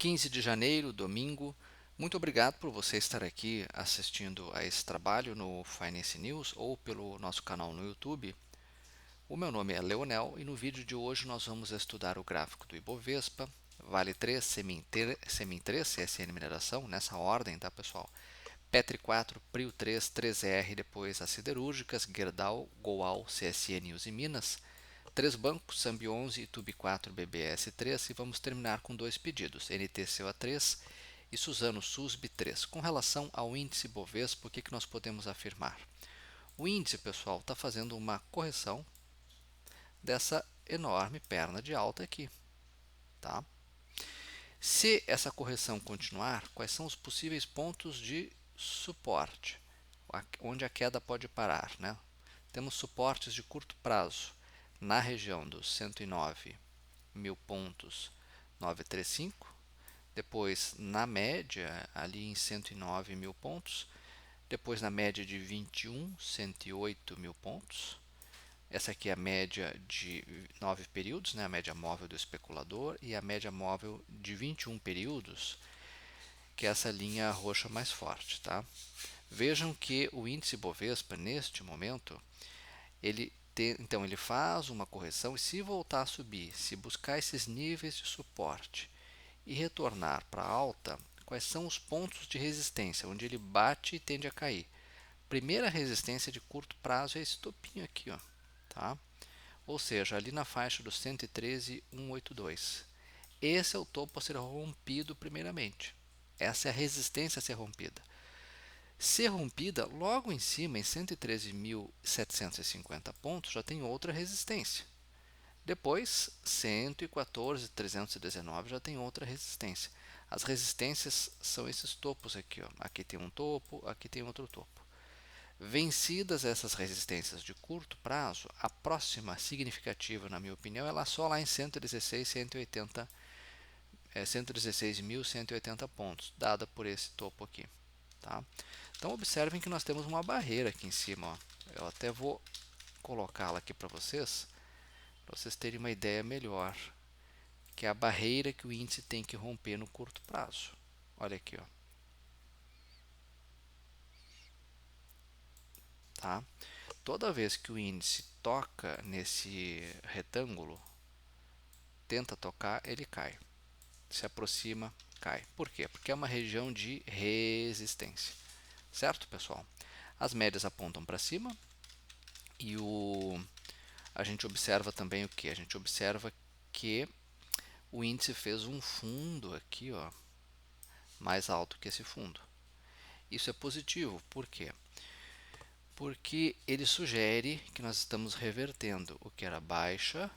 15 de janeiro, domingo. Muito obrigado por você estar aqui assistindo a esse trabalho no Finance News ou pelo nosso canal no YouTube. O meu nome é Leonel e no vídeo de hoje nós vamos estudar o gráfico do Ibovespa, Vale 3, Semin 3, CSN Mineração, nessa ordem, tá pessoal? Petri 4, Prio 3, 3R, depois as siderúrgicas, Gerdau, Goal, CSN Uzi Minas, três bancos, Sambi 11 e Tube 4, BBS 3, e vamos terminar com dois pedidos, NTCOA 3 e Suzano Susb 3. Com relação ao índice Bovespa, o que nós podemos afirmar? O índice, pessoal, está fazendo uma correção dessa enorme perna de alta aqui, tá? Se essa correção continuar, quais são os possíveis pontos de suporte, onde a queda pode parar, né? Temos suportes de curto prazo na região dos 109 mil pontos 935, depois na média ali em 109 mil pontos, depois na média de 21, 108 mil pontos. Essa aqui é a média de 9 períodos, né, a média móvel do especulador, e a média móvel de 21 períodos, que é essa linha roxa mais forte. Tá? Vejam que o índice Bovespa, neste momento, então ele faz uma correção e se voltar a subir, se buscar esses níveis de suporte e retornar para alta, quais são os pontos de resistência, onde ele bate e tende a cair? Primeira resistência de curto prazo é esse topinho aqui, ó, tá? Ou seja, ali na faixa dos 113,182. Esse é o topo a ser rompido primeiramente. Essa é a resistência a ser rompida. Se rompida, logo em cima, em 113.750 pontos, já tem outra resistência. Depois, 114.319 já tem outra resistência. As resistências são esses topos aqui. Ó. Aqui tem um topo, aqui tem outro topo. Vencidas essas resistências de curto prazo, a próxima significativa, na minha opinião, é só lá em 116.180 pontos, dada por esse topo aqui. Tá? Então observem que nós temos uma barreira aqui em cima. Ó. Eu até vou colocá-la aqui para vocês terem uma ideia melhor, que é a barreira que o índice tem que romper no curto prazo. Olha aqui, ó. Tá? Toda vez que o índice toca nesse retângulo, tenta tocar, ele cai. Se aproxima, cai. Por quê? Porque é uma região de resistência. Certo, pessoal? As médias apontam para cima e a gente observa também o que? A gente observa que o índice fez um fundo aqui, ó, mais alto que esse fundo. Isso é positivo, por quê? Porque ele sugere que nós estamos revertendo o que era baixa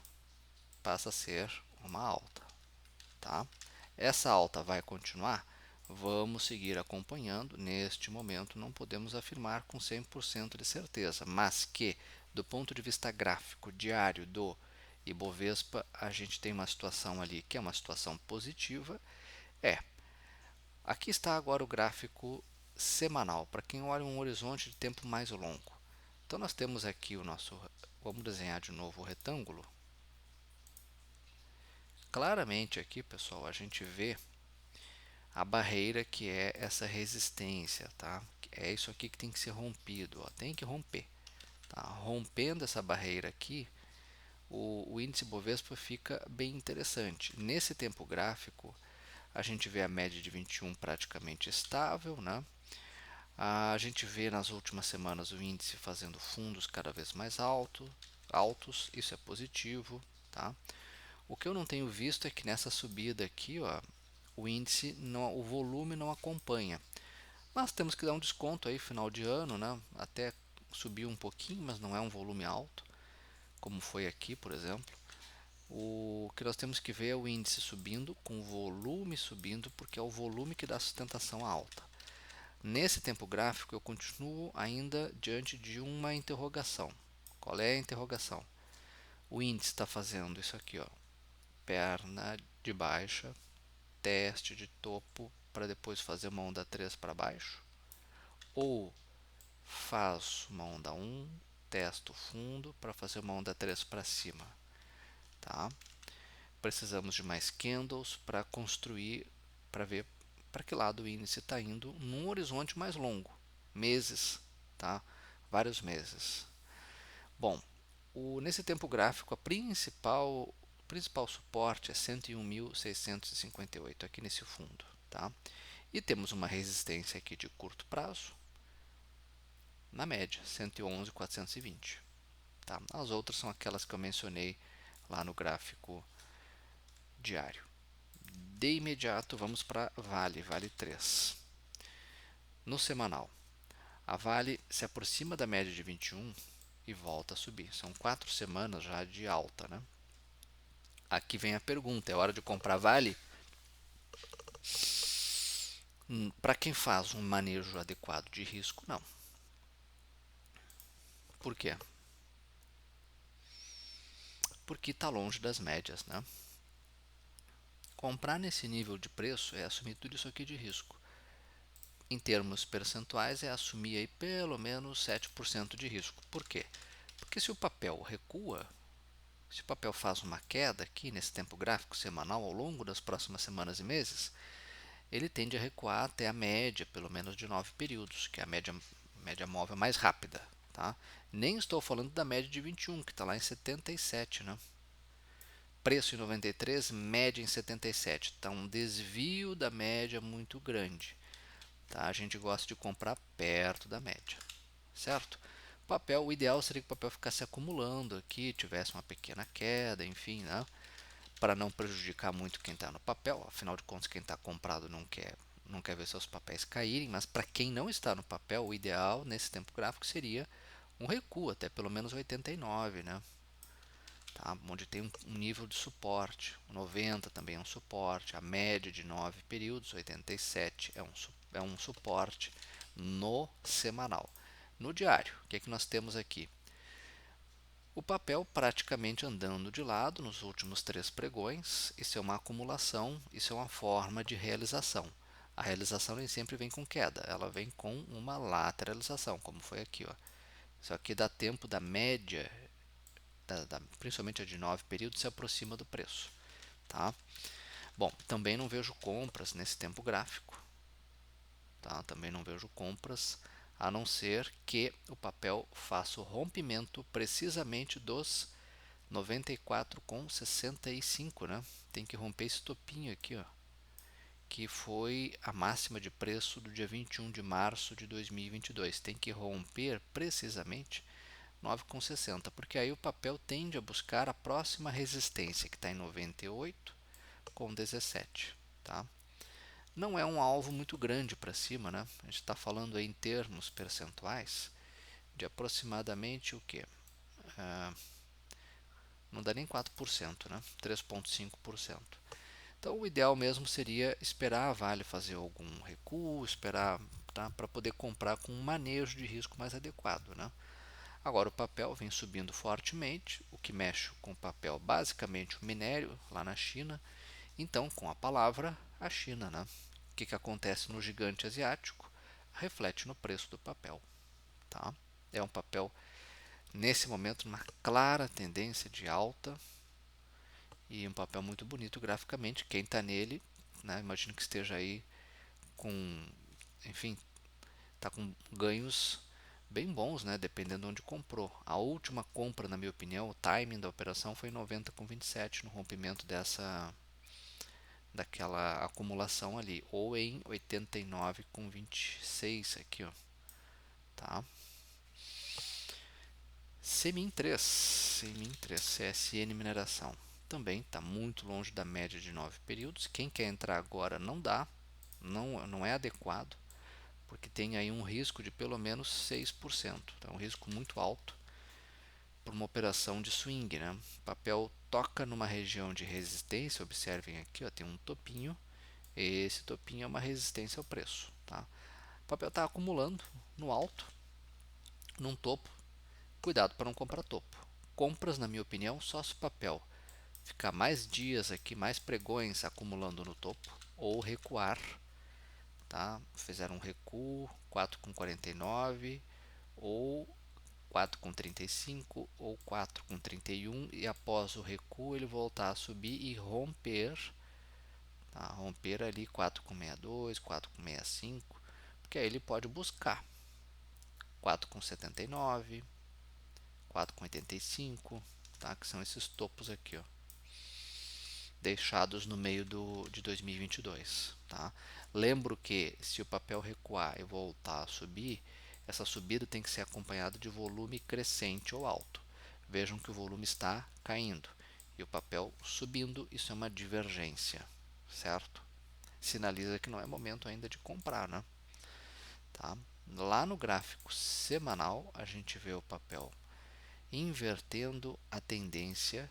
passa a ser uma alta, tá? Essa alta vai continuar? Vamos seguir acompanhando. Neste momento não podemos afirmar com 100% de certeza, mas que do ponto de vista gráfico diário do Ibovespa, a gente tem uma situação ali que é uma situação positiva. Aqui está agora o gráfico semanal, para quem olha um horizonte de tempo mais longo. Então nós temos aqui o nosso, vamos desenhar de novo o retângulo. Claramente aqui, pessoal, a gente vê a barreira que é essa resistência, tá? É isso aqui que tem que ser rompido, ó, tem que romper. Tá? Rompendo essa barreira aqui, o índice Bovespa fica bem interessante. Nesse tempo gráfico, a gente vê a média de 21 praticamente estável, né? A gente vê nas últimas semanas o índice fazendo fundos cada vez mais altos, isso é positivo, tá? O que eu não tenho visto é que nessa subida aqui, ó, o índice, não, o volume não acompanha. Mas temos que dar um desconto aí, final de ano, né? Até subiu um pouquinho, mas não é um volume alto, como foi aqui, por exemplo. O que nós temos que ver é o índice subindo, com o volume subindo, porque é o volume que dá sustentação alta. Nesse tempo gráfico, eu continuo ainda diante de uma interrogação. Qual é a interrogação? O índice está fazendo isso aqui, ó, perna de baixa, teste de topo para depois fazer uma onda 3 para baixo, ou faz uma onda 1, testo fundo para fazer uma onda 3 para cima. Tá? Precisamos de mais candles para construir para ver para que lado o índice está indo num horizonte mais longo, meses, tá? Vários meses. Bom, nesse tempo gráfico, o principal suporte é 101.658 aqui nesse fundo, tá? E temos uma resistência aqui de curto prazo, na média, 111.420, tá? As outras são aquelas que eu mencionei lá no gráfico diário. De imediato, vamos para Vale 3. No semanal, a Vale se aproxima da média de 21 e volta a subir. São 4 semanas já de alta, né? Aqui vem a pergunta: é hora de comprar Vale? Para quem faz um manejo adequado de risco, não. Por quê? Porque está longe das médias, né? Comprar nesse nível de preço é assumir tudo isso aqui de risco. Em termos percentuais, é assumir aí pelo menos 7% de risco. Por quê? Porque se o papel recua, se o papel faz uma queda aqui nesse tempo gráfico semanal ao longo das próximas semanas e meses, ele tende a recuar até a média, pelo menos de 9 períodos, que é a média móvel mais rápida. Tá? Nem estou falando da média de 21, que está lá em 77, né? Preço em 93, média em 77. Está um desvio da média muito grande. Tá? A gente gosta de comprar perto da média, certo? O ideal seria que o papel ficasse acumulando aqui, tivesse uma pequena queda, enfim, né? Para não prejudicar muito quem está no papel. Afinal de contas, quem está comprado não quer ver seus papéis caírem, mas para quem não está no papel, o ideal nesse tempo gráfico seria um recuo até pelo menos 89, né? Tá? Onde tem um nível de suporte. 90 também é um suporte, a média de 9 períodos, 87 é um suporte no semanal. No diário, o que é que nós temos aqui? O papel praticamente andando de lado nos últimos 3 pregões. Isso é uma acumulação, isso é uma forma de realização. A realização nem sempre vem com queda, ela vem com uma lateralização, como foi aqui. Ó. Isso aqui dá tempo da média, principalmente a de 9 períodos, se aproxima do preço. Tá? Bom, também não vejo compras nesse tempo gráfico. Tá? Também não vejo compras, a não ser que o papel faça o rompimento precisamente dos 94,65, né? Tem que romper esse topinho aqui, ó, que foi a máxima de preço do dia 21 de março de 2022. Tem que romper precisamente 9,60, porque aí o papel tende a buscar a próxima resistência, que está em 98,17, tá? Não é um alvo muito grande para cima, né? A gente está falando aí em termos percentuais de aproximadamente o que? Não dá nem 4%, né? 3,5%. Então, o ideal mesmo seria esperar a Vale fazer algum recuo, esperar, tá, para poder comprar com um manejo de risco mais adequado, né? Agora, o papel vem subindo fortemente, o que mexe com o papel, basicamente o minério lá na China. Então, com a palavra, a China, né? O que acontece no gigante asiático reflete no preço do papel, tá? É um papel, nesse momento, uma clara tendência de alta, e um papel muito bonito graficamente. Quem está nele, né, imagino que esteja aí com, enfim, está com ganhos bem bons, né, dependendo de onde comprou. A última compra, na minha opinião, o timing da operação foi em 90,27 no rompimento daquela acumulação ali, ou em 89,26 aqui, ó, tá? Semin 3, CSN Mineração, também está muito longe da média de 9 períodos. Quem quer entrar agora não dá, não é adequado, porque tem aí um risco de pelo menos 6%. Então, é um risco muito alto por uma operação de swing. Né? O papel toca numa região de resistência, observem aqui, ó, tem um topinho, esse topinho é uma resistência ao preço. Tá? O papel está acumulando no alto, num topo. Cuidado para não comprar topo. Compras, na minha opinião, só se o papel ficar mais dias aqui, mais pregões acumulando no topo, ou recuar, tá? Fizeram um recuo, 4,49, ou 4,35, ou 4,31, e após o recuo ele voltar a subir e romper, tá? Romper ali 4,62, 4,65, porque aí ele pode buscar 4,79, 4,85, tá? Que são esses topos aqui, ó, deixados no meio de 2022, tá? Lembro que se o papel recuar e voltar a subir, essa subida tem que ser acompanhada de volume crescente ou alto. Vejam que o volume está caindo e o papel subindo, isso é uma divergência, certo? Sinaliza que não é momento ainda de comprar, né? Tá? Lá no gráfico semanal, a gente vê o papel invertendo a tendência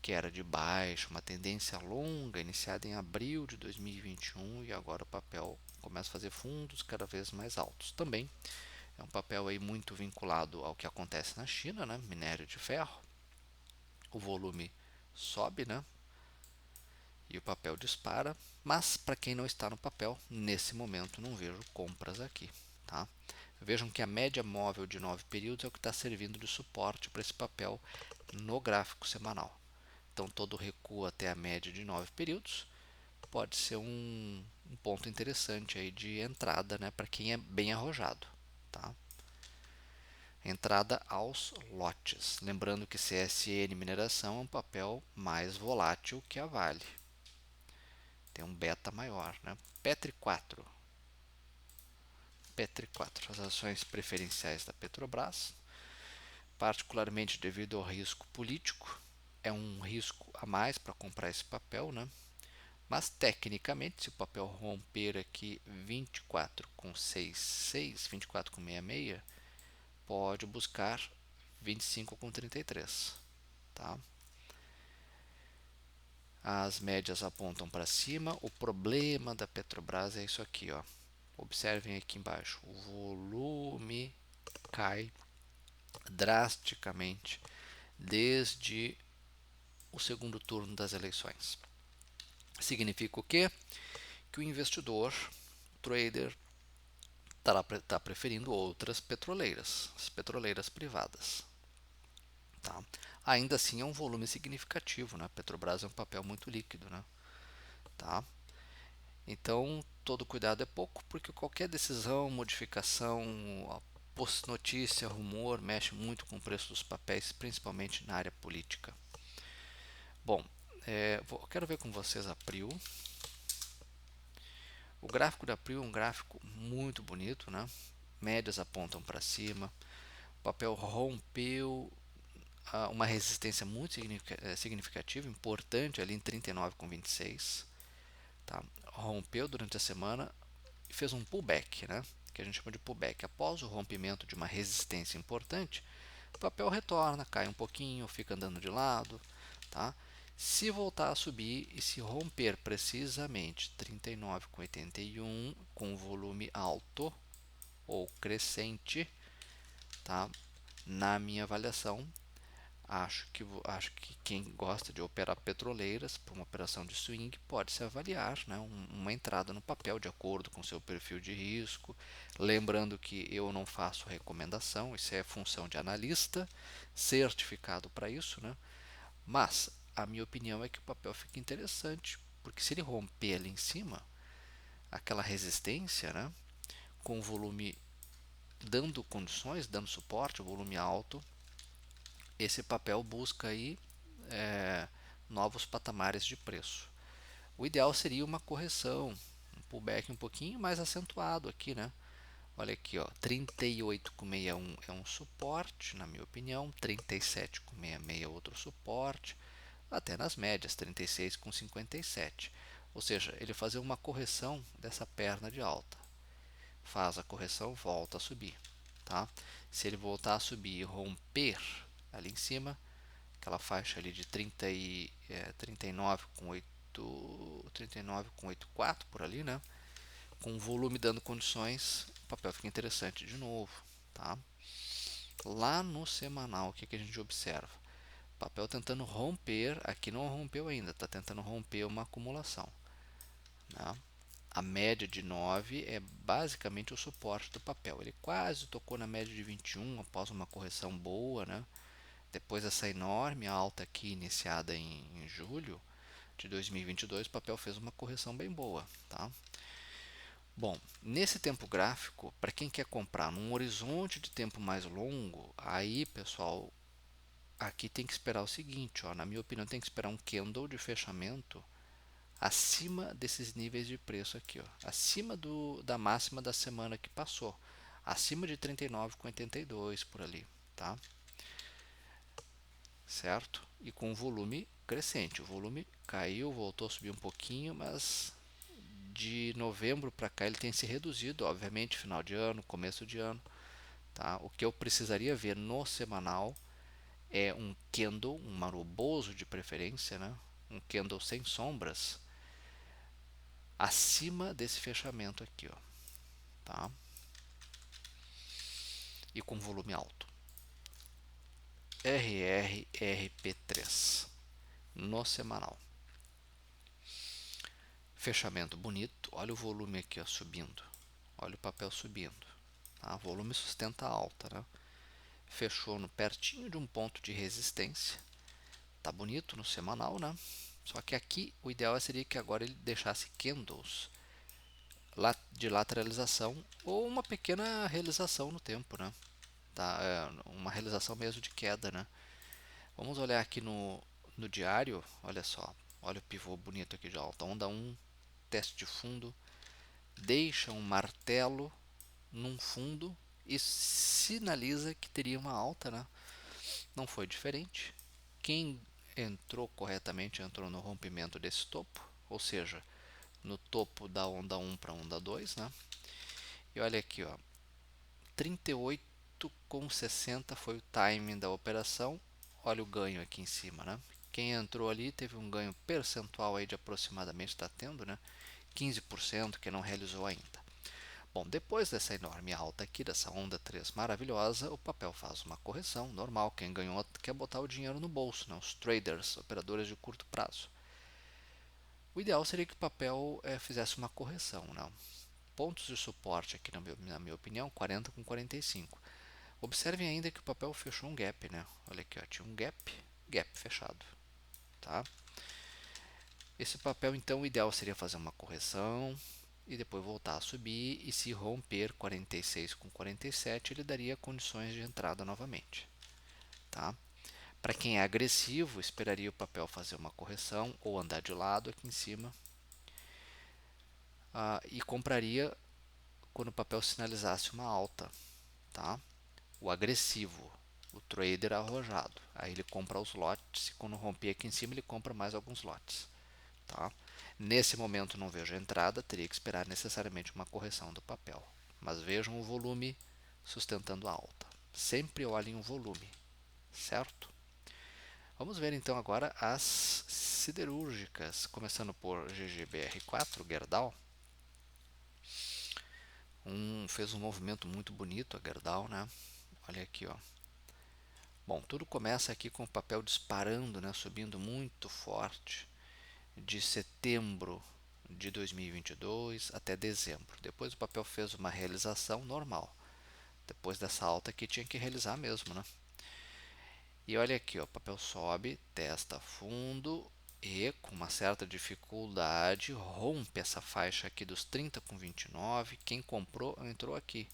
que era de baixa, uma tendência longa iniciada em abril de 2021 e agora o papel começa a fazer fundos cada vez mais altos. Também é um papel aí muito vinculado ao que acontece na China, né? Minério de ferro. O volume sobe, né? E o papel dispara, mas para quem não está no papel, nesse momento não vejo compras aqui, tá? Vejam que a média móvel de 9 períodos é o que está servindo de suporte para esse papel no gráfico semanal. Então, todo recuo até a média de 9 períodos pode ser um ponto interessante aí de entrada, né, para quem é bem arrojado. Tá? Entrada aos lotes. Lembrando que CSN Mineração é um papel mais volátil que a Vale. Tem um beta maior. Né? Petri 4. Petri 4. As ações preferenciais da Petrobras, particularmente devido ao risco político. É um risco a mais para comprar esse papel, né? Mas tecnicamente, se o papel romper aqui 24,66, 24,66, pode buscar 25,33, tá? As médias apontam para cima. O problema da Petrobras é isso aqui, ó. Observem aqui embaixo. O volume cai drasticamente desde o segundo turno das eleições. Significa o quê? Que o investidor, o trader, está preferindo outras petroleiras, as petroleiras privadas. Tá? Ainda assim é um volume significativo, né? A Petrobras é um papel muito líquido, né? Tá? Então todo cuidado é pouco, porque qualquer decisão, modificação, notícia, rumor mexe muito com o preço dos papéis, principalmente na área política. Bom, quero ver com vocês a Prio. O gráfico da Prio é um gráfico muito bonito, né? Médias apontam para cima. O papel rompeu uma resistência muito significativa, importante ali em 39,26. Tá? Rompeu durante a semana e fez um pullback, né? Que a gente chama de pullback. Após o rompimento de uma resistência importante, o papel retorna, cai um pouquinho, fica andando de lado. Tá? Se voltar a subir e se romper precisamente 39,81 com volume alto ou crescente, tá? Na minha avaliação, acho que quem gosta de operar petroleiras por uma operação de swing pode se avaliar, né, uma entrada no papel de acordo com seu perfil de risco. Lembrando que eu não faço recomendação, isso é função de analista certificado para isso, né? Mas a minha opinião é que o papel fica interessante, porque se ele romper ali em cima, aquela resistência, né, com o volume dando condições, dando suporte, o volume alto, esse papel busca aí é, novos patamares de preço. O ideal seria uma correção, um pullback um pouquinho mais acentuado aqui, né? Olha aqui, ó, 38,61 é um suporte, na minha opinião, 37,66 é outro suporte, até nas médias, 36,57. Ou seja, ele fazer uma correção dessa perna de alta. Faz a correção, volta a subir. Tá? Se ele voltar a subir e romper ali em cima, aquela faixa ali de 39,84 por ali, né? Com o volume dando condições, o papel fica interessante de novo, tá? Lá no semanal, o que a gente observa? O papel tentando romper, aqui não rompeu ainda, está tentando romper uma acumulação, né? A média de 9 é basicamente o suporte do papel. Ele quase tocou na média de 21 após uma correção boa, né? Depois dessa enorme alta aqui iniciada em julho, de 2022, o papel fez uma correção bem boa, tá? Bom, nesse tempo gráfico, para quem quer comprar num horizonte de tempo mais longo, aí, pessoal, aqui tem que esperar o seguinte, ó, na minha opinião, tem que esperar um candle de fechamento acima desses níveis de preço aqui, ó, acima da máxima da semana que passou, acima de 39,82 por ali, tá? Certo? E com volume crescente. O volume caiu, voltou a subir um pouquinho, mas de novembro para cá ele tem se reduzido, obviamente, final de ano, começo de ano. Tá? O que eu precisaria ver no semanal é um candle, um maroboso de preferência, né? Um candle sem sombras, acima desse fechamento aqui, ó, tá? E com volume alto. RRRP3 no semanal. Fechamento bonito, olha o volume aqui, ó, subindo. Olha o papel subindo. Tá? O volume sustenta a alta, né? Fechou no pertinho de um ponto de resistência. Tá bonito no semanal, né? Só que aqui o ideal seria que agora ele deixasse candles de lateralização ou uma pequena realização no tempo, né? Tá? Uma realização mesmo de queda, né? Vamos olhar aqui no diário, olha só. Olha o pivô bonito aqui de alta. Onda 1, teste de fundo, deixa um martelo num fundo e sinaliza que teria uma alta, né? Não foi diferente. Quem entrou corretamente entrou no rompimento desse topo, ou seja, no topo da onda 1 para a onda 2, né? E olha aqui, ó, 38,60 foi o timing da operação. Olha o ganho aqui em cima, né? Quem entrou ali teve um ganho percentual aí de aproximadamente, está tendo, né? 15% que não realizou ainda. Bom, depois dessa enorme alta aqui, dessa onda 3 maravilhosa, o papel faz uma correção normal. Quem ganhou quer botar o dinheiro no bolso, né? Os traders, operadores de curto prazo. O ideal seria que o papel fizesse uma correção, né? Pontos de suporte aqui, na minha opinião, 40 com 45. Observem ainda que o papel fechou um gap, né? Olha aqui, ó, tinha um gap fechado, tá? Esse papel, então, o ideal seria fazer uma correção e depois voltar a subir, e se romper 46 com 47, ele daria condições de entrada novamente, tá? Para quem é agressivo, esperaria o papel fazer uma correção ou andar de lado aqui em cima, e compraria quando o papel sinalizasse uma alta, tá? O agressivo, o trader arrojado, aí ele compra os lotes e quando romper aqui em cima ele compra mais alguns lotes, tá? Nesse momento não vejo a entrada, teria que esperar necessariamente uma correção do papel, mas vejam o volume sustentando a alta. Sempre olhem o volume, certo? Vamos ver então agora as siderúrgicas, começando por GGBR4, Gerdau. Fez um movimento muito bonito a Gerdau, né? Olha aqui, ó. Bom, tudo começa aqui com o papel disparando, né? Subindo muito forte de setembro de 2022 até dezembro. Depois o papel fez uma realização normal. Depois dessa alta aqui tinha que realizar mesmo, né? E olha aqui, ó, o papel sobe, testa fundo e com uma certa dificuldade rompe essa faixa aqui dos 30 com 29. Quem comprou entrou aqui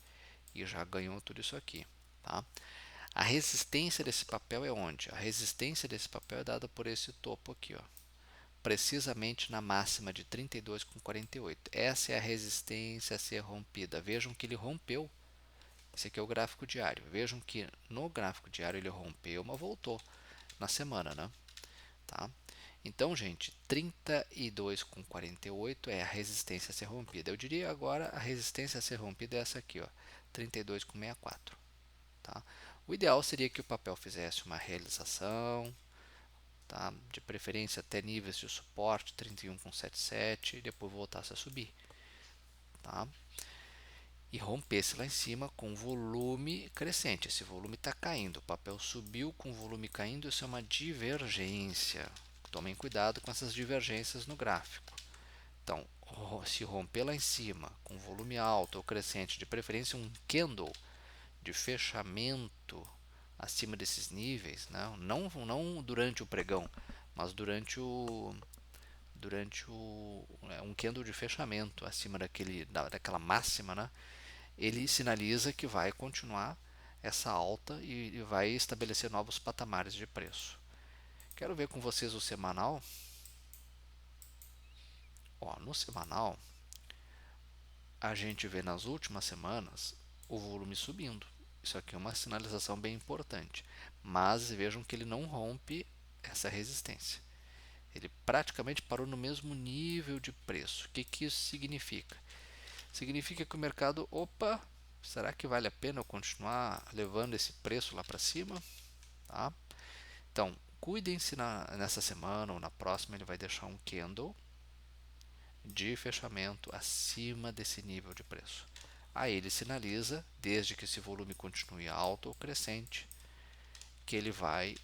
e já ganhou tudo isso aqui, tá? A resistência desse papel é onde? A resistência desse papel é dada por esse topo aqui, ó, precisamente na máxima de 32 com 48. Essa é a resistência a ser rompida. Vejam que ele rompeu. Esse aqui é o gráfico diário. Vejam que no gráfico diário ele rompeu, mas voltou na semana, né? Tá? Então, gente, 32 com 48 é a resistência a ser rompida. Eu diria agora a resistência a ser rompida é essa aqui, ó, 32 com 64. Tá? O ideal seria que o papel fizesse uma realização, tá? De preferência até níveis de suporte 31 com 77 e depois voltasse a subir, tá? E rompesse lá em cima com volume crescente. Esse volume está caindo, o papel subiu com volume caindo, isso é uma divergência. Tomem cuidado com essas divergências no gráfico. Então, se romper lá em cima com volume alto ou crescente, de preferência um candle de fechamento acima desses níveis, né? Não durante o pregão, mas durante durante um candle de fechamento acima daquela máxima, né, ele sinaliza que vai continuar essa alta e vai estabelecer novos patamares de preço. Quero ver com vocês o semanal. Ó, no semanal, a gente vê nas últimas semanas o volume subindo. Isso aqui é uma sinalização bem importante. Mas vejam que ele não rompe essa resistência. Ele praticamente parou no mesmo nível de preço. O que, que isso significa? Significa que o mercado, opa, será que vale a pena eu continuar levando esse preço lá para cima? Tá? Então, cuidem-se nessa semana ou na próxima, ele vai deixar um candle de fechamento acima desse nível de preço. Aí ele sinaliza, desde que esse volume continue alto ou crescente, que ele vai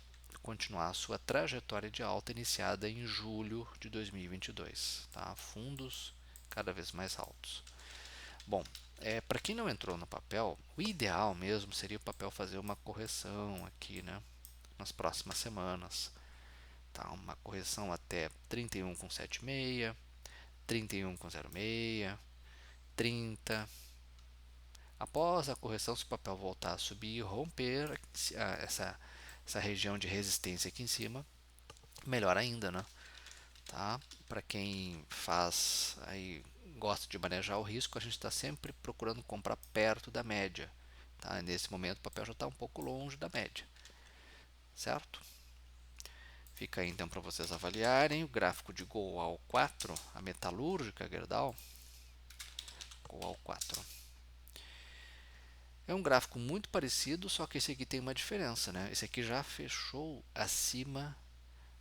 continuar a sua trajetória de alta iniciada em julho de 2022. Tá? Fundos cada vez mais altos. Bom, para quem não entrou no papel, o ideal mesmo seria o papel fazer uma correção aqui, né, nas próximas semanas. Tá? Uma correção até 31,76, 31,06, 30. Após a correção, se o papel voltar a subir e romper essa região de resistência aqui em cima, melhor ainda, né? Tá? Para quem faz aí gosta de manejar o risco, a gente está sempre procurando comprar perto da média. Tá? Nesse momento o papel já está um pouco longe da média, certo? Fica aí então para vocês avaliarem o gráfico de Goal 4, a metalúrgica Gerdau, Goal 4. É um gráfico muito parecido, só que esse aqui tem uma diferença, né? Esse aqui já fechou acima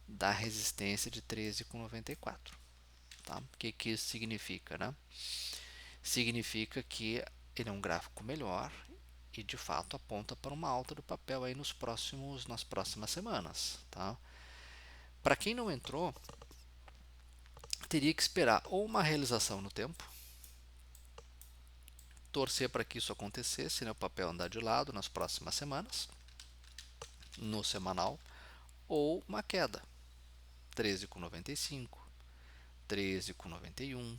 da resistência de 13,94. Tá? O que, que isso significa, né? Significa que ele é um gráfico melhor e de fato aponta para uma alta do papel aí nas próximas semanas. Tá? Para quem não entrou, teria que esperar ou uma realização no tempo, torcer para que isso acontecesse, né, o papel andar de lado nas próximas semanas, no semanal, ou uma queda, 13,95, 13,91,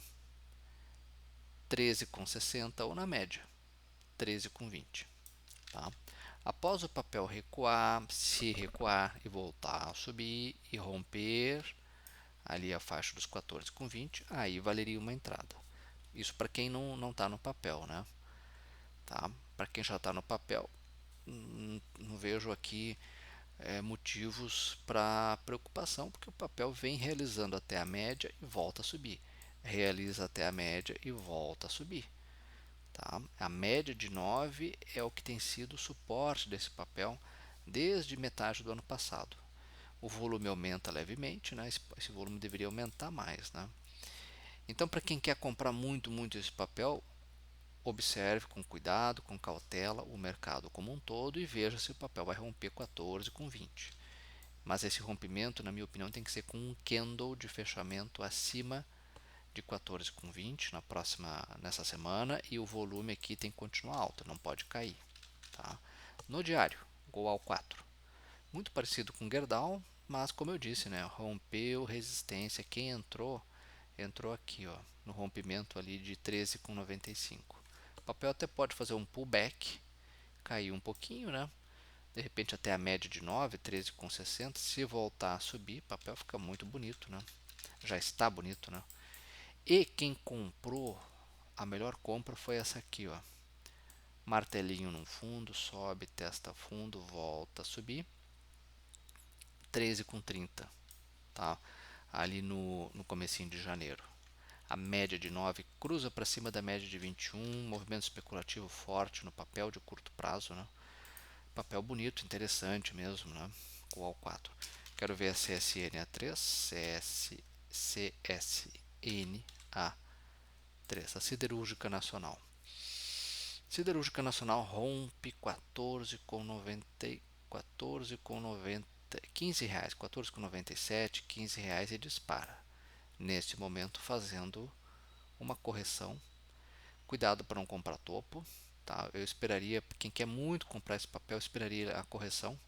13,60 ou na média, 13,20. Tá? Após o papel recuar, se recuar e voltar a subir e romper ali a faixa dos 14,20, aí valeria uma entrada. Isso para quem não está no papel, né? Tá? Para quem já está no papel, não vejo aqui motivos para preocupação, porque o papel vem realizando até a média e volta a subir. Realiza até a média e volta a subir. Tá? A média de 9 é o que tem sido o suporte desse papel desde metade do ano passado. O volume aumenta levemente, né? Esse volume deveria aumentar mais. Né? Então, para quem quer comprar muito esse papel, observe com cuidado, com cautela o mercado como um todo e veja se o papel vai romper 14,20. Mas esse rompimento, na minha opinião, tem que ser com um candle de fechamento acima de 14,20 nessa semana, e o volume aqui tem que continuar alto, não pode cair. Tá? No diário, Goal 4. Muito parecido com Gerdau, mas como eu disse, né, rompeu resistência. Quem entrou aqui, ó, no rompimento ali de 13,95. O papel até pode fazer um pullback, cair um pouquinho, né? De repente até a média de 9, 13,60. Se voltar a subir, o papel fica muito bonito, né? Já está bonito, né? E quem comprou, a melhor compra foi essa aqui, ó. Martelinho no fundo, sobe, testa fundo, volta a subir. 13,30, tá? Ali no comecinho de janeiro. A média de 9 cruza para cima da média de 21, movimento especulativo forte no papel de curto prazo, né? Papel bonito, interessante mesmo, né? Qual 4. Quero ver a CSNA3, CSNA3, a Siderúrgica Nacional. Siderúrgica Nacional rompe 14,90, 14,90, 15 reais, 14,97, 15 reais e dispara. Neste momento fazendo uma correção. Cuidado para não comprar topo. Tá? Eu esperaria, quem quer muito comprar esse papel, esperaria a correção.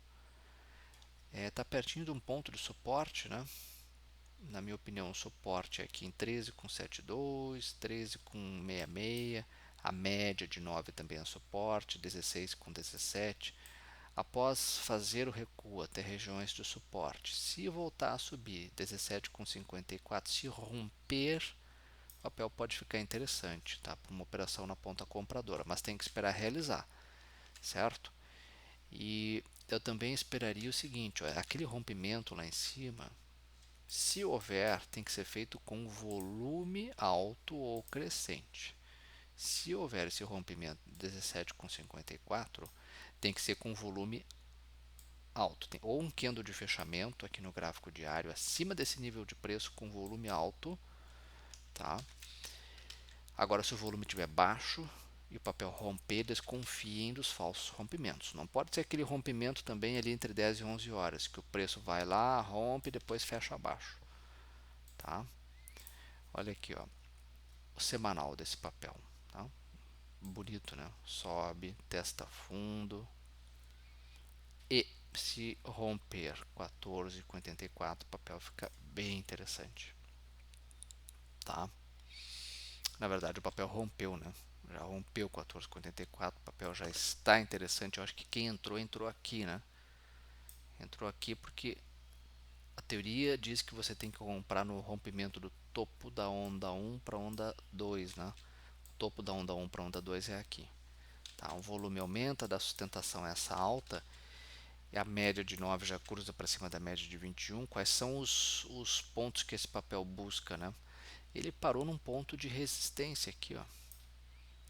Está pertinho de um ponto de suporte, né? na minha opinião, o suporte é aqui em 13,72, 13,66, a média de 9 também é suporte, 16,17. Após fazer o recuo até regiões de suporte, se voltar a subir 17,54, se romper, o papel pode ficar interessante, tá? Para uma operação na ponta compradora, mas tem que esperar realizar, certo? E eu também esperaria o seguinte, ó, aquele rompimento lá em cima, se houver, tem que ser feito com volume alto ou crescente. Se houver esse rompimento 17,54, tem que ser com volume alto. Tem ou um candle de fechamento aqui no gráfico diário acima desse nível de preço com volume alto, tá? Agora, se o volume estiver baixo e o papel romper, desconfiem dos falsos rompimentos. Não pode ser aquele rompimento também ali entre 10 e 11 horas, que o preço vai lá, rompe e depois fecha abaixo, tá? Olha aqui, ó, o semanal desse papel, tá? Bonito, né? Sobe, testa fundo e se romper 14,84, o papel fica bem interessante, tá? Na verdade, o papel rompeu, né? Já rompeu 14,84, o papel já está interessante. Eu acho que quem entrou aqui, né? Entrou aqui porque a teoria diz que você tem que comprar no rompimento do topo da onda 1 para a onda 2, né? O topo da onda 1 para a onda 2 é aqui. Tá? O volume aumenta, da sustentação é essa alta, e a média de 9 já cruza para cima da média de 21. Quais são os pontos que esse papel busca, né? Ele parou num ponto de resistência aqui, ó,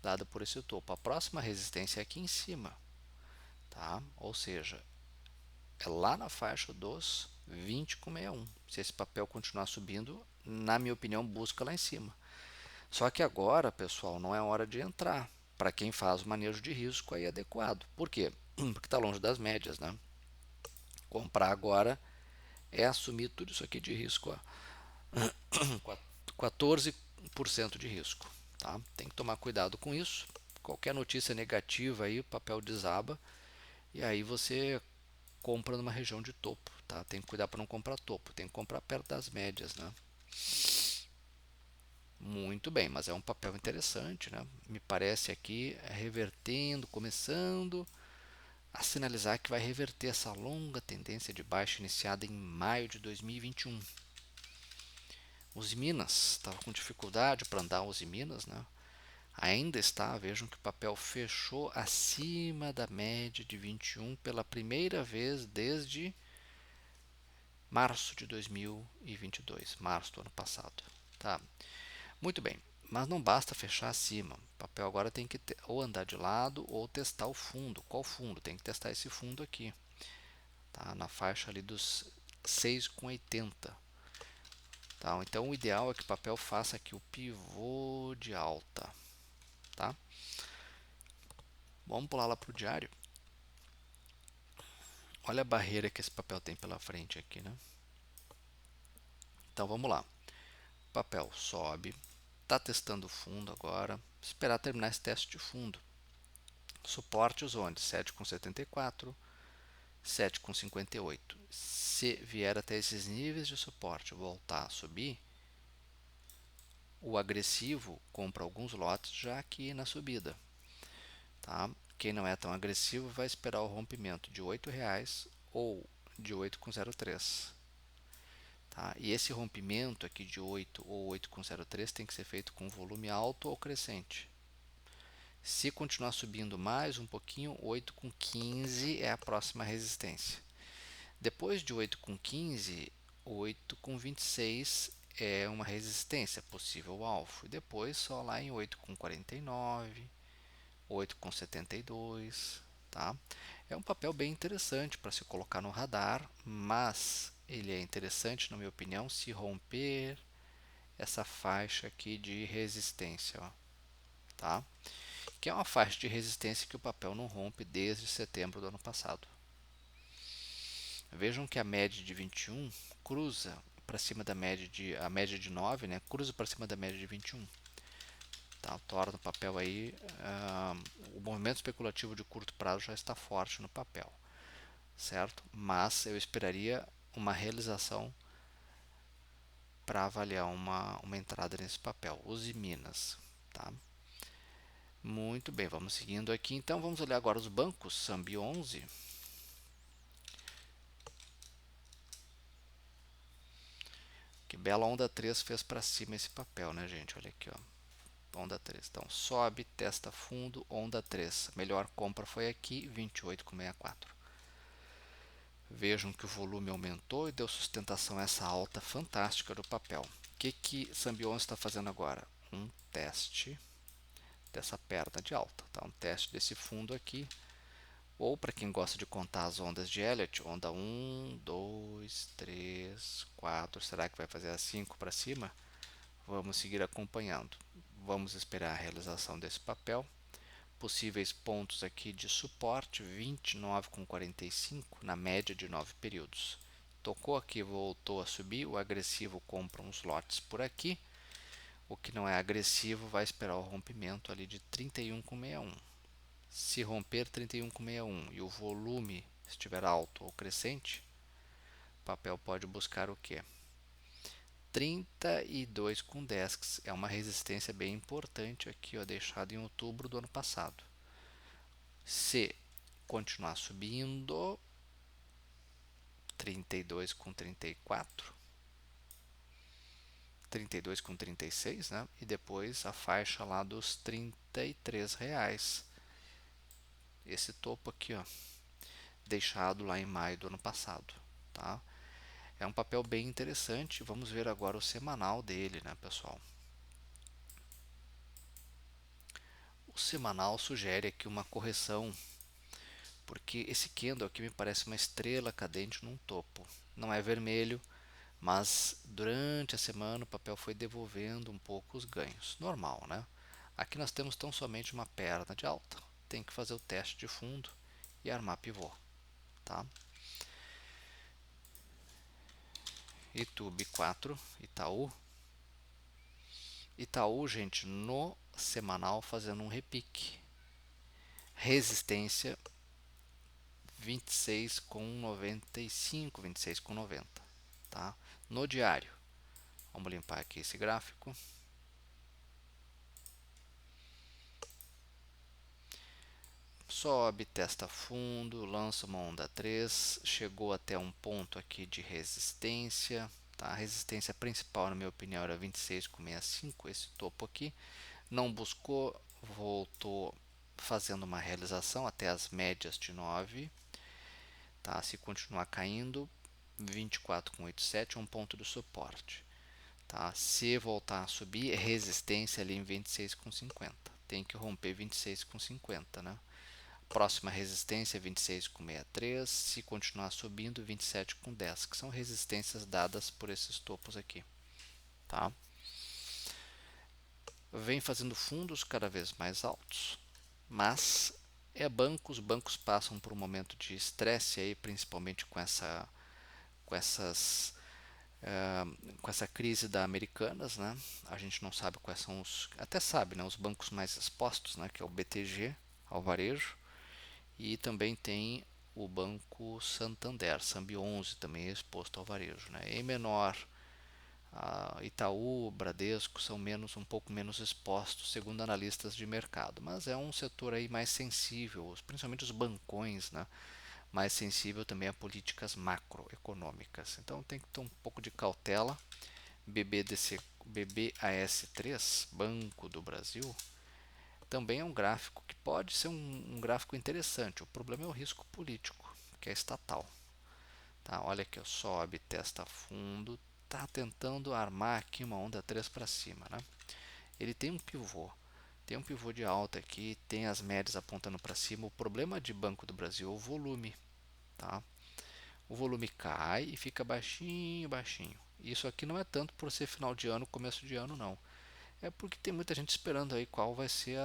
dada por esse topo. A próxima resistência é aqui em cima, tá? Ou seja, é lá na faixa dos 20,61. Se esse papel continuar subindo, na minha opinião, busca lá em cima. Só que agora, pessoal, não é hora de entrar para quem faz o manejo de risco aí adequado. Por quê? Porque está longe das médias, né? Comprar agora é assumir tudo isso aqui de risco, ó. 14% de risco, tá? Tem que tomar cuidado com isso. Qualquer notícia negativa aí, o papel desaba e aí você compra numa região de topo, tá? Tem que cuidar para não comprar topo, tem que comprar perto das médias, né? Muito bem, mas é um papel interessante, né? Me parece aqui revertendo, começando a sinalizar que vai reverter essa longa tendência de baixa iniciada em maio de 2021. Os Minas estava com dificuldade para andar os Minas, né? Ainda está, vejam que o papel fechou acima da média de 21 pela primeira vez desde março de 2022, março do ano passado. Tá, muito bem, mas não basta fechar acima. O papel agora tem que ou andar de lado ou testar o fundo. Qual fundo? Tem que testar esse fundo aqui, tá? Na faixa ali dos 6,80. Tá? Então o ideal é que o papel faça aqui o pivô de alta, tá? Vamos pular lá para o diário. Olha a barreira que esse papel tem pela frente aqui, né? Então vamos lá. O papel sobe, está testando o fundo agora. Esperar terminar esse teste de fundo. Suporte os onde? 7,74, 7,58. Se vier até esses níveis de suporte voltar a subir, o agressivo compra alguns lotes já aqui na subida, tá? Quem não é tão agressivo vai esperar o rompimento de R$ 8 ou de 8,03. Tá? E esse rompimento aqui de 8 ou 8,03 tem que ser feito com volume alto ou crescente. Se continuar subindo mais um pouquinho, 8,15 é a próxima resistência. Depois de 8,15, 8,26 é uma resistência possível alvo. E depois só lá em 8,49, 8,72, tá? É um papel bem interessante para se colocar no radar, mas ele é interessante, na minha opinião, se romper essa faixa aqui de resistência, ó, tá? Que é uma faixa de resistência que o papel não rompe desde setembro do ano passado. Vejam que a média de 21 cruza para cima da média de a média de 9, né? Cruza para cima da média de 21. Tá? Torna o papel aí o movimento especulativo de curto prazo já está forte no papel, certo? Mas eu esperaria uma realização para avaliar uma entrada nesse papel, Uzi Minas, tá? Muito bem, vamos seguindo aqui. Então vamos olhar agora os bancos, Sambi 11. Que bela onda 3 fez para cima esse papel, né, gente? Olha aqui, ó. Onda 3. Então sobe, testa fundo, onda 3. A melhor compra foi aqui, 28,64. Vejam que o volume aumentou e deu sustentação a essa alta fantástica do papel. O que Sambi 11 está fazendo agora? Um teste dessa perna de alta, tá? Um teste desse fundo aqui. Ou para quem gosta de contar as ondas de Elliott, onda 1, 2, 3, 4. Será que vai fazer a 5 para cima? Vamos seguir acompanhando. Vamos esperar a realização desse papel. Possíveis pontos aqui de suporte, 29,45 na média de 9 períodos. Tocou aqui, voltou a subir, o agressivo compra uns lotes por aqui. O que não é agressivo vai esperar o rompimento ali de 31,61. Se romper 31,61 e o volume estiver alto ou crescente, o papel pode buscar o que? 32,10, que é uma resistência bem importante aqui, ó, deixada em outubro do ano passado. Se continuar subindo, 32,34, 32,36, né? E depois a faixa lá dos R$ 33. Esse topo aqui, ó, deixado lá em maio do ano passado, tá? É um papel bem interessante. Vamos ver agora o semanal dele, né, pessoal? O semanal sugere aqui uma correção, porque esse candle aqui me parece uma estrela cadente num topo. Não é vermelho, mas durante a semana o papel foi devolvendo um pouco os ganhos. Normal, né? Aqui nós temos tão somente uma perna de alta. Tem que fazer o teste de fundo e armar pivô, tá? YouTube 4, Itaú. Itaú, gente, no semanal fazendo um repique. Resistência 26,95, 26,90, tá? No diário, vamos limpar aqui esse gráfico. Sobe, testa fundo, lança uma onda 3, chegou até um ponto aqui de resistência, tá? A resistência principal, na minha opinião, era 26,65, esse topo aqui. Não buscou, voltou fazendo uma realização até as médias de 9, tá? Se continuar caindo, 24,87 é um ponto de suporte, tá? Se voltar a subir, resistência ali em 26,50. Tem que romper 26,50, né? Próxima resistência 26,63. Se continuar subindo, 27,10, que são resistências dadas por esses topos aqui, tá? Vem fazendo fundos cada vez mais altos, mas os bancos passam por um momento de estresse aí, principalmente com essas com essa crise da Americanas, né? A gente não sabe quais são até sabe, né, os bancos mais expostos, né, que é o BTG, ao varejo, e também tem o Banco Santander, Sambi 11, também é exposto ao varejo, né? Em menor, a Itaú, Bradesco são um pouco menos expostos, segundo analistas de mercado, mas é um setor aí mais sensível, principalmente os bancões, né? Mais sensível também a políticas macroeconômicas. Então tem que ter um pouco de cautela. BBAS3, Banco do Brasil, também é um gráfico que pode ser um gráfico interessante. O problema é o risco político, que é estatal. Tá? Olha aqui, sobe, testa fundo, está tentando armar aqui uma onda 3 para cima, né? Ele tem um pivô de alta aqui, tem as médias apontando para cima. O problema de Banco do Brasil é o volume, tá? O volume cai e fica baixinho, baixinho. Isso aqui não é tanto por ser final de ano, começo de ano, não. É porque tem muita gente esperando aí qual vai ser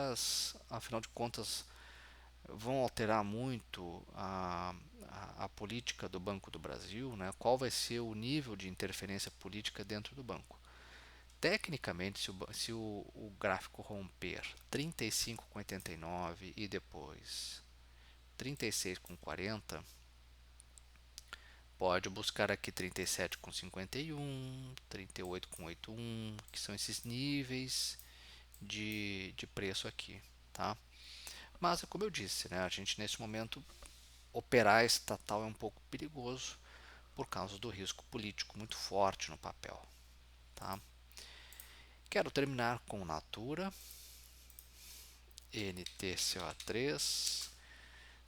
afinal de contas, vão alterar muito a política do Banco do Brasil, né? Qual vai ser o nível de interferência política dentro do banco. Tecnicamente, se o gráfico romper 35,89 e depois 36,40, Pode buscar aqui 37,51, 38,81, que são esses níveis de preço aqui, tá? Mas, como eu disse, né, a gente nesse momento operar estatal é um pouco perigoso por causa do risco político muito forte no papel, tá? Quero terminar com Natura, NTCO3,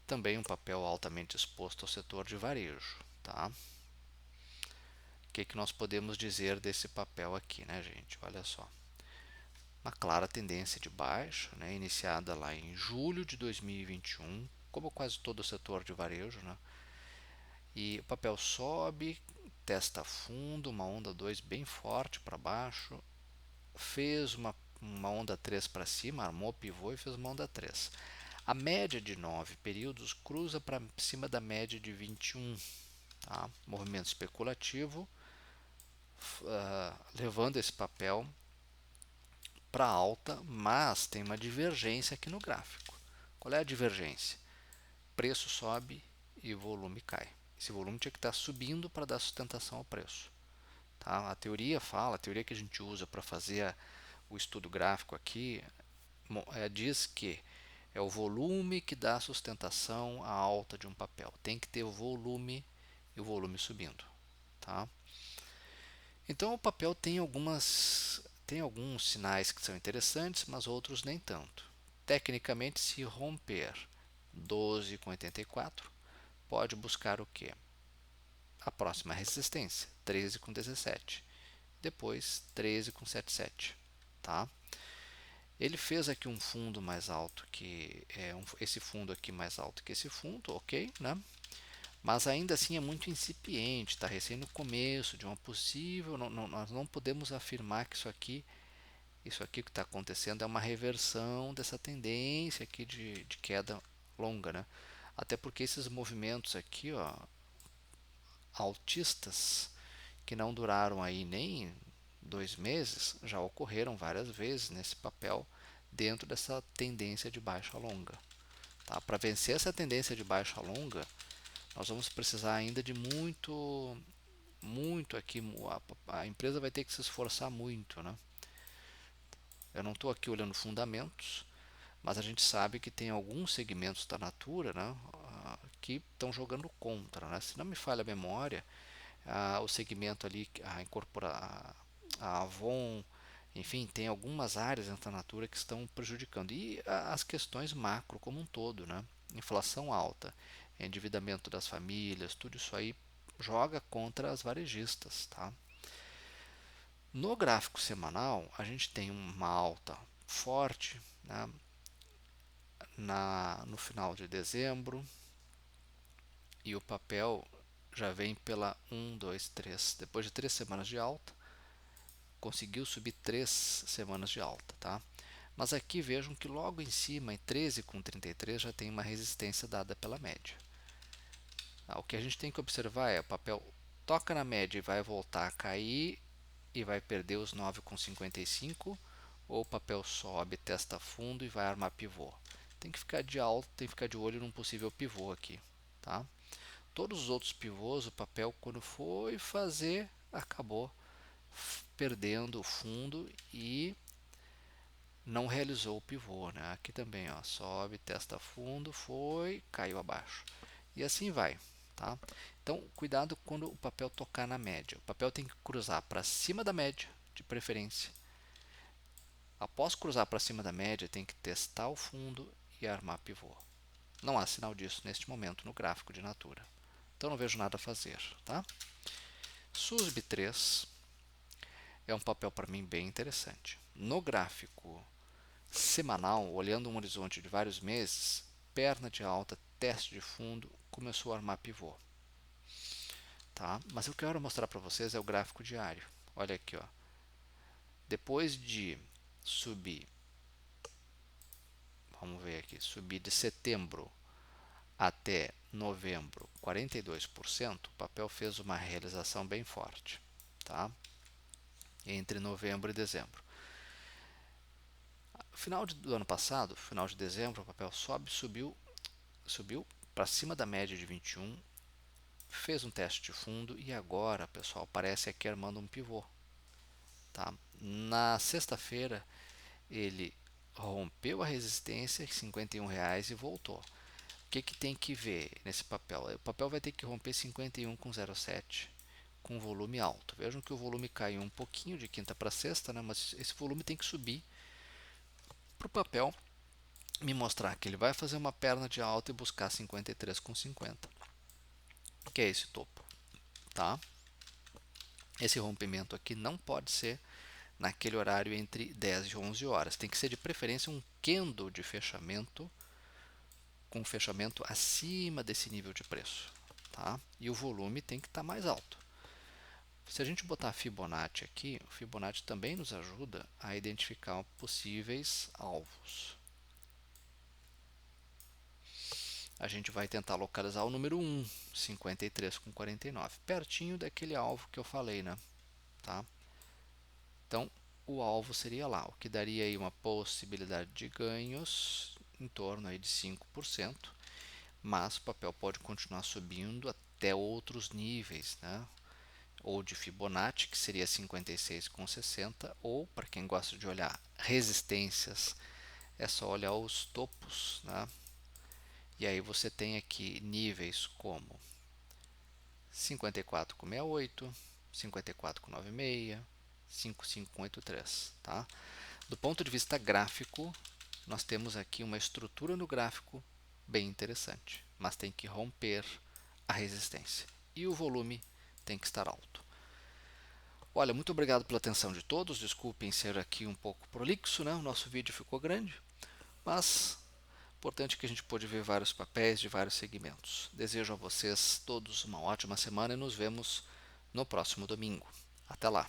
também um papel altamente exposto ao setor de varejo, tá? O que nós podemos dizer desse papel aqui, né, gente? Olha só. Uma clara tendência de baixa, né, iniciada lá em julho de 2021, como quase todo o setor de varejo, né? E o papel sobe, testa fundo, uma onda 2 bem forte para baixo, fez uma onda 3 para cima, armou pivô e fez uma onda 3. A média de 9 períodos cruza para cima da média de 21. Tá? Movimento especulativo, levando esse papel para alta, mas tem uma divergência aqui no gráfico. Qual é a divergência? Preço sobe e volume cai. Esse volume tinha que estar subindo para dar sustentação ao preço. Tá? A teoria fala, a teoria que a gente usa para fazer o estudo gráfico aqui, diz que é o volume que dá sustentação à alta de um papel. Tem que ter o volume e o volume subindo. Tá? Então o papel tem alguns sinais que são interessantes, mas outros nem tanto. Tecnicamente, se romper 12,84, pode buscar o que? A próxima resistência, 13,17. Depois 13,77. Tá? Ele fez aqui um fundo mais alto que esse fundo aqui mais alto que esse fundo, ok, né? Mas ainda assim é muito incipiente, está recém no começo de uma possível. Nós não podemos afirmar que isso aqui que está acontecendo é uma reversão dessa tendência aqui de queda longa, né? Até porque esses movimentos aqui, ó, altistas, que não duraram aí nem 2 meses, já ocorreram várias vezes nesse papel dentro dessa tendência de baixa longa. Tá? Para vencer essa tendência de baixa longa, nós vamos precisar ainda de muito aqui. A empresa vai ter que se esforçar muito, né? Eu não estou aqui olhando fundamentos, mas a gente sabe que tem alguns segmentos da Natura, né, que estão jogando contra, né? Se não me falha a memória, o segmento ali, a Avon, enfim, tem algumas áreas dentro da Natura que estão prejudicando. E as questões macro como um todo, né? Inflação alta, endividamento das famílias, tudo isso aí joga contra as varejistas, tá? No gráfico semanal, a gente tem uma alta forte, né, no final de dezembro, e o papel já vem pela 1, 2, 3. Depois de 3 semanas de alta, conseguiu subir 3 semanas de alta. Tá? Mas aqui vejam que logo em cima, em 13,33, já tem uma resistência dada pela média. O que a gente tem que observar é o papel toca na média e vai voltar a cair e vai perder os 9,55, ou o papel sobe, testa fundo e vai armar pivô. Tem que ficar de alto, tem que ficar de olho num possível pivô aqui. Tá? Todos os outros pivôs, o papel quando foi fazer, acabou perdendo o fundo e não realizou o pivô. Né? Aqui também, ó, sobe, testa fundo, foi, caiu abaixo. E assim vai. Tá? Então, cuidado quando o papel tocar na média. O papel tem que cruzar para cima da média, de preferência. Após cruzar para cima da média, tem que testar o fundo e armar pivô. Não há sinal disso neste momento no gráfico de Natura. Então, não vejo nada a fazer. Tá? SUSB 3 é um papel para mim bem interessante. No gráfico semanal, olhando um horizonte de vários meses, perna de alta, teste de fundo, começou a armar pivô. Tá? Mas o que eu quero mostrar para vocês é o gráfico diário. Olha aqui, ó. Depois de subir, vamos ver aqui, subir de setembro até novembro 42%, o papel fez uma realização bem forte, tá? Entre novembro e dezembro. Final do ano passado, final de dezembro, o papel subiu para cima da média de 21 fez um teste de fundo e agora, pessoal, parece aqui armando um pivô. Tá? Na sexta-feira ele rompeu a resistência, R$ 51, e voltou. O que tem que ver nesse papel? O papel vai ter que romper 51,07 com volume alto. Vejam que o volume caiu um pouquinho de quinta para sexta, né? Mas esse volume tem que subir para o papel me mostrar que ele vai fazer uma perna de alta e buscar 53,50, que é esse topo. Tá? Esse rompimento aqui não pode ser naquele horário entre 10 e 11 horas. Tem que ser de preferência um candle de fechamento com fechamento acima desse nível de preço. Tá? E o volume tem que estar mais alto. Se a gente botar a Fibonacci aqui, o Fibonacci também nos ajuda a identificar possíveis alvos. A gente vai tentar localizar o número 1, 53,49, pertinho daquele alvo que eu falei, né? Tá? Então, o alvo seria lá, o que daria aí uma possibilidade de ganhos em torno aí de 5%, mas o papel pode continuar subindo até outros níveis, né? Ou de Fibonacci, que seria 56,60, ou para quem gosta de olhar resistências, é só olhar os topos, né? E aí você tem aqui níveis como 54,68, 54,96, 55,83, tá? Do ponto de vista gráfico, nós temos aqui uma estrutura no gráfico bem interessante, mas tem que romper a resistência e o volume tem que estar alto. Olha, muito obrigado pela atenção de todos. Desculpem ser aqui um pouco prolixo, né? O nosso vídeo ficou grande, mas importante que a gente pôde ver vários papéis de vários segmentos. Desejo a vocês todos uma ótima semana e nos vemos no próximo domingo. Até lá!